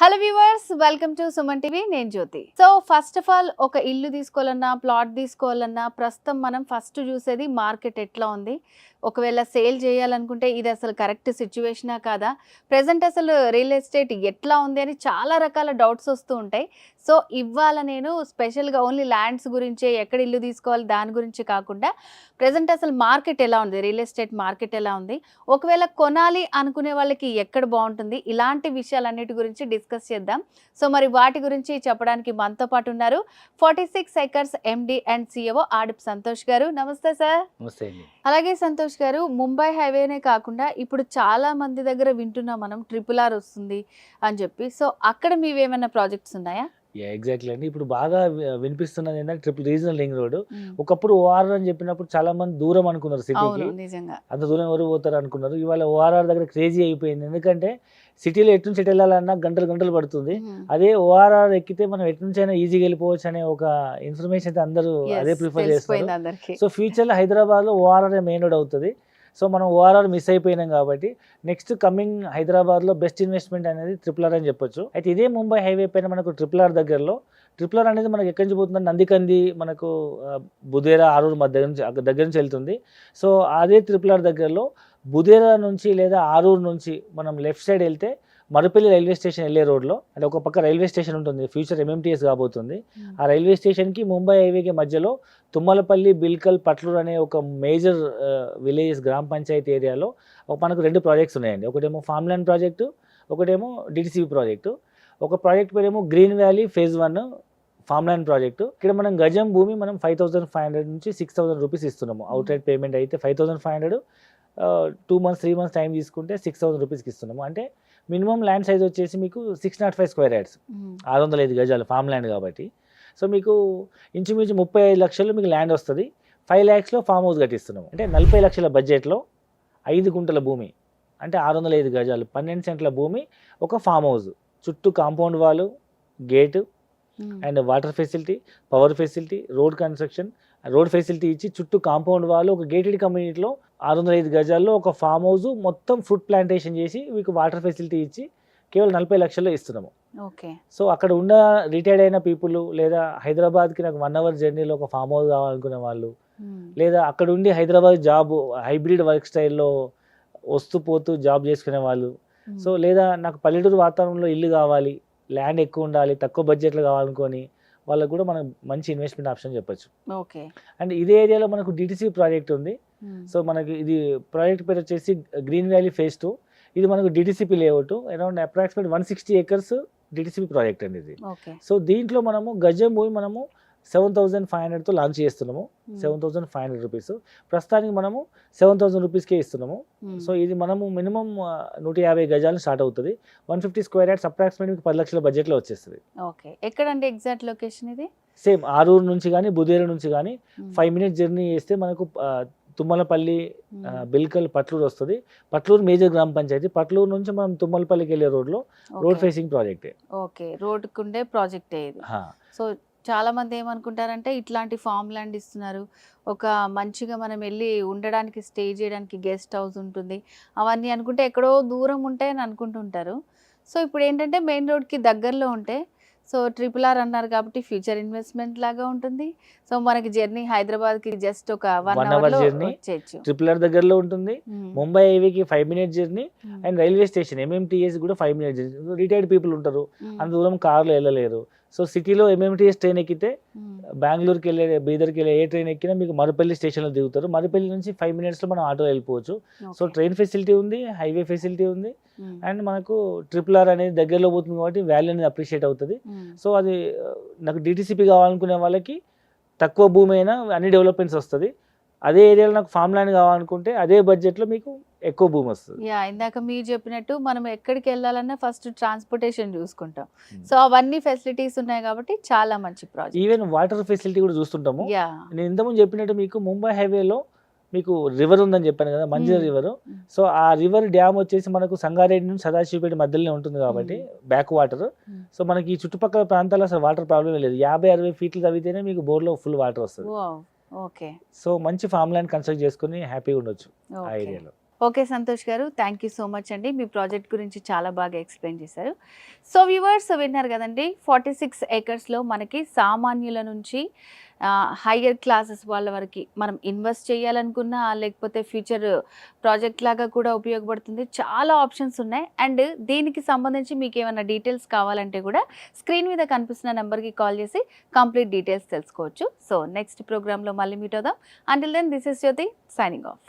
Hello viewers, welcome to Suman TV. నేను జ్యోతి. So first of all ఒక ఇల్లు తీసుకోవాలన్నా, ప్లాట్ తీసుకోవాలన్నా ప్రస్తుతం మనం ఫస్ట్ చూసేది మార్కెట్ ఎట్లా ఉంది. ఒకవేళ సేల్ చేయాలనుకుంటే ఇది అసలు కరెక్ట్ సిచ్యువేషనా కాదా, ప్రెజెంట్ అసలు రియల్ ఎస్టేట్ ఎట్లా ఉంది అని చాలా రకాల డౌట్స్ వస్తూ ఉంటాయి. సో ఇవాళ నేను స్పెషల్గా ఓన్లీ ల్యాండ్స్ గురించే, ఎక్కడ ఇల్లు తీసుకోవాలి దాని గురించి కాకుండా ప్రెజెంట్ అసలు మార్కెట్ ఎలా ఉంది, రియల్ ఎస్టేట్ మార్కెట్ ఎలా ఉంది, ఒకవేళ కొనాలి అనుకునే వాళ్ళకి ఎక్కడ బాగుంటుంది, ఇలాంటి విషయాలన్నిటి గురించి డిస్కస్ చేద్దాం. సో మరి వాటి గురించి చెప్పడానికి మనతో పాటు ఉన్నారు 46 acres MD and CEO Adip Santosh గారు. నమస్తే సార్. నమస్తే అండి. అలాగే సంతోష్ గారు, ముంబై హైవేనే కాకుండా ఇప్పుడు చాలా మంది దగ్గర వింటున్నాం మనం RRR వస్తుంది అని చెప్పి. సో అక్కడ మీవేమైనా ప్రాజెక్ట్స్ ఉన్నాయా? ఎగ్జాక్ట్లీ అండి. ఇప్పుడు బాగా వినిపిస్తున్నది ఏంటంటే ట్రిపుల్ రీజనల్ రింగ్ రోడ్. ఒకప్పుడు ఓఆర్ఆర్ అని చెప్పినప్పుడు చాలా మంది దూరం అనుకున్నారు సిటీకి. నిజంగా అంత దూరం ఎవరు పోతారు అనుకున్నారు. ఇవాళ ఓఆర్ఆర్ దగ్గర క్రేజీ అయిపోయింది. ఎందుకంటే సిటీలో ఎటు నుంచి ఎటు వెళ్ళాలన్నా గంటలు గంటలు పడుతుంది. అదే ఓఆర్ఆర్ ఎక్కితే మనం ఎటు నుంచి అయినా ఈజీగా వెళ్ళిపోవచ్చు అనే ఒక ఇన్ఫర్మేషన్ అయితే అందరూ అదే ప్రిఫర్ చేస్తారు. సో ఫ్యూచర్లో హైదరాబాద్లో ఓఆర్ఆర్ మెయిన్ రోడ్ అవుతుంది. సో మనం ఓఆర్ఆర్ మిస్ అయిపోయినాం కాబట్టి నెక్స్ట్ కమింగ్ హైదరాబాద్లో బెస్ట్ ఇన్వెస్ట్మెంట్ అనేది RRR అని చెప్పొచ్చు. అయితే ఇదే ముంబై హైవే పైన మనకు RRR దగ్గరలో, RRR అనేది మనకు ఎక్కడి నుంచి పోతుంది, నందికంది మనకు బుధేరా ఆరూరు దగ్గర నుంచి వెళ్తుంది. సో అదే RRR దగ్గరలో బుధేరా నుంచి లేదా ఆరూరు నుంచి మనం లెఫ్ట్ సైడ్ వెళ్తే మరుపల్లి రైల్వే స్టేషన్ వెళ్ళే రోడ్లో, అంటే ఒక పక్క రైల్వే స్టేషన్ ఉంటుంది, ఫ్యూచర్ MMTS కాబోతుంది. ఆ రైల్వే స్టేషన్కి ముంబై హైవేకి మధ్యలో తుమ్మలపల్లి, బిల్కల్, పట్లూరు అనే ఒక మేజర్ విలేజెస్ గ్రామ పంచాయతీ ఏరియాలో మనకు 2 ప్రాజెక్ట్స్ ఉన్నాయండి. ఒకటేమో ఫామ్ ల్యాండ్ ప్రాజెక్టు, ఒకటేమో DTCP ప్రాజెక్టు. ఒక ప్రాజెక్ట్ పేరేమో green valley phase 1 farm land project. ఇక్కడ మనం గజం భూమి మనం 5,500 నుంచి 6,000 రూపీస్ ఇస్తున్నాము. అవుట్ రైట్ పేమెంట్ అయితే 5,500, 2 months 3 months టైం తీసుకుంటే 6,000 రూపీస్కి ఇస్తున్నాము. అంటే మినిమం ల్యాండ్ సైజ్ వచ్చేసి మీకు 605 స్క్వేర్ యార్డ్స్, 605 గజాలు ఫామ్ ల్యాండ్ కాబట్టి. సో మీకు ఇంచుమించు 35 లక్షలు మీకు ల్యాండ్ వస్తుంది. 5 lakhsలో ఫామ్ హౌస్ కట్టిస్తున్నాము. అంటే 40 లక్షల బడ్జెట్లో 5 గుంటల భూమి, అంటే 605 గజాలు, 12 సెంట్ల భూమి, ఒక ఫామ్ హౌస్, చుట్టూ compound wall, gate and water facility, power facility, road construction, road facility ఇచ్చి చుట్టూ కాంపౌండ్ వాళ్ళు ఒక గేటెడ్ కమ్యూనిటీలో 605 గజాల్లో ఒక ఫామ్ హౌస్ మొత్తం ఫ్రూట్ ప్లాంటేషన్ చేసి మీకు వాటర్ ఫెసిలిటీ ఇచ్చి కేవలం 40 లక్షల్లో ఇస్తున్నాము. ఓకే. సో అక్కడ ఉన్న రిటైర్డ్ అయిన పీపుల్, లేదా హైదరాబాద్కి నాకు 1 hour జర్నీలో ఒక ఫామ్ హౌస్ కావాలనుకునే వాళ్ళు, లేదా అక్కడ ఉండి హైదరాబాద్ జాబ్ హైబ్రిడ్ వర్క్ స్టైల్లో వస్తూ పోతూ జాబ్ చేసుకునే వాళ్ళు, సో లేదా నాకు పల్లెటూరు వాతావరణంలో ఇల్లు కావాలి, ల్యాండ్ ఎక్కువ ఉండాలి, తక్కువ బడ్జెట్లో కావాలనుకొని వాళ్ళకు కూడా మనం మంచి ఇన్వెస్ట్మెంట్ ఆప్షన్ చెప్పొచ్చు. ఓకే. అండ్ ఇదే ఏరియాలో మనకు DTCP ప్రాజెక్ట్ ఉంది. సో మనకి ఇది ప్రాజెక్ట్ పేరు వచ్చేసి గ్రీన్ వ్యాలీ ఫేజ్ 2. ఇది మనకు DTCP layout, around approximate 160 acres DTCP project అండి ఇది. సో దీంట్లో మనము గజం భూమి మనము 7,500తో లాంచ్ చేస్తున్నాము. 7,500 రూపీస్ ప్రస్తుతానికి మనము 7,000 రూపీస్కే ఇస్తున్నాము. సో ఇది మనము మినిమం 150 గజాలు స్టార్ట్ అవుతుంది. 150 స్క్వేర్ యార్డ్స్ అప్రాక్సిమేట్ మీకు 10 లక్షల బడ్జెట్లో వచ్చేస్తుంది. ఓకే. ఎక్కడండి ఎగ్జాక్ట్ లొకేషన్ ఇది? సేమ్ ఆరూరు నుంచి కానీ బుధేరు నుంచి కానీ 5 minutes జర్నీ చేస్తే మనకు తుమ్మలపల్లి, బిల్కల్, పట్లూరు వస్తుంది. పట్లూరు మేజర్ గ్రామ పంచాయతీ. పట్లూరు నుంచి మనం తుమ్మలపల్లికి వెళ్ళే రోడ్లో రోడ్ ఫేసింగ్ ప్రాజెక్టే. ఓకే. రోడ్కు ఉండే ప్రాజెక్టే ఇది. సో చాలా మంది ఏమనుకుంటారంటే ఇట్లాంటి ఫామ్ ల్యాండ్ ఇస్తున్నారు, ఒక మంచిగా మనం వెళ్ళి ఉండడానికి, స్టే చేయడానికి గెస్ట్ హౌస్ ఉంటుంది, అవన్నీ అనుకుంటే ఎక్కడో దూరం ఉంటాయని అనుకుంటుంటారు. సో ఇప్పుడు ఏంటంటే మెయిన్ రోడ్కి దగ్గరలో ఉంటే, సో RRR అన్నారు కాబట్టి ఫ్యూచర్ ఇన్వెస్ట్మెంట్ లాగా ఉంటుంది. సో మనకి జర్నీ హైదరాబాద్కి జస్ట్ ఒక 1 hour జర్నీ RRR దగ్గరలో ఉంటుంది. ముంబై హైవేకి 5 minutes journey and railway station MMTS కూడా 5 minutes జర్నీ. రిటైర్డ్ పీపుల్ ఉంటారు, అంత దూరం కార్లో వెళ్ళలేరు. సో సిటీలో MMTS ట్రైన్ ఎక్కితే బెంగళూరుకి వెళ్ళే, బీదర్కి వెళ్ళే ఏ ట్రైన్ ఎక్కినా మీకు మరుపల్లి స్టేషన్లో దిగుతారు. మరుపల్లి నుంచి 5 minutesలో మనం ఆటో వెళ్ళిపోవచ్చు. సో ట్రైన్ ఫెసిలిటీ ఉంది, హైవే ఫెసిలిటీ ఉంది, అండ్ మనకు RRR అనేది దగ్గరలో పోతుంది కాబట్టి వాల్యూ అనేది అప్రిషియేట్ అవుతుంది. సో అది నాకు DTCP కావాలనుకునే వాళ్ళకి తక్కువ భూమి అయినా అన్ని డెవలప్మెంట్స్ వస్తుంది. అదే ఏరియాలో నాకు ఫామ్ ల్యాండ్ కావాలనుకుంటే అదే బడ్జెట్లో మీకు ఎక్కువ భూమి వస్తుంది. ఇందాక మీరు చెప్పినట్టు మనం ఎక్కడికి వెళ్ళాలన్నా ఫస్ట్ ట్రాన్స్పోర్టేషన్ చూసుకుంటాం. సో అవన్నీ ఫెసిలిటీస్ ఉన్నాయి కాబట్టి చాలా మంచి ప్రాజెక్ట్. ఈవెన్ వాటర్ ఫెసిలిటీ కూడా చూస్తుంటాము. నేను ఇంతకుముందు చెప్పినట్టు మీకు ముంబై హైవేలో మీకు రివర్ ఉందని చెప్పాను కదా, మంజీరా రివర్. సో ఆ రివర్ డ్యామ్ వచ్చేసి మనకు సంగారెడ్డి నుంచి సదాశివపేట మధ్యలోనే ఉంటుంది కాబట్టి బ్యాక్ వాటర్. సో మనకి ఈ చుట్టుపక్కల ప్రాంతాల్లో అసలు వాటర్ ప్రాబ్లం లేదు. 50-60 feet తవ్వితేనే మీకు బోర్లో ఫుల్ వాటర్ వస్తుంది. ఓకే. సో మంచి ఫామ్ ల్యాండ్ కన్స్ట్రక్ట్ చేసుకుని హ్యాపీగా ఉండొచ్చు ఆ ఏరియాలో. ఓకే సంతోష్ గారు, థ్యాంక్ యూ సో మచ్ అండి. మీ ప్రాజెక్ట్ గురించి చాలా బాగా ఎక్స్ప్లెయిన్ చేశారు. సో వ్యూవర్స్ విన్నారు కదండి, 46 ఏకర్స్లో మనకి సామాన్యుల నుంచి హయ్యర్ క్లాసెస్ వాళ్ళ వరకు మనం ఇన్వెస్ట్ చేయాలనుకున్నా, లేకపోతే ఫ్యూచర్ ప్రాజెక్ట్ లాగా కూడా ఉపయోగపడుతుంది. చాలా ఆప్షన్స్ ఉన్నాయి. అండ్ దీనికి సంబంధించి మీకు ఏమైనా డీటెయిల్స్ కావాలంటే కూడా స్క్రీన్ మీద కనిపిస్తున్న నెంబర్కి కాల్ చేసి కంప్లీట్ డీటెయిల్స్ తెలుసుకోవచ్చు. సో నెక్స్ట్ ప్రోగ్రాంలో మళ్ళీ మీట్ అవుదాం. Until then this is Jyothi signing of.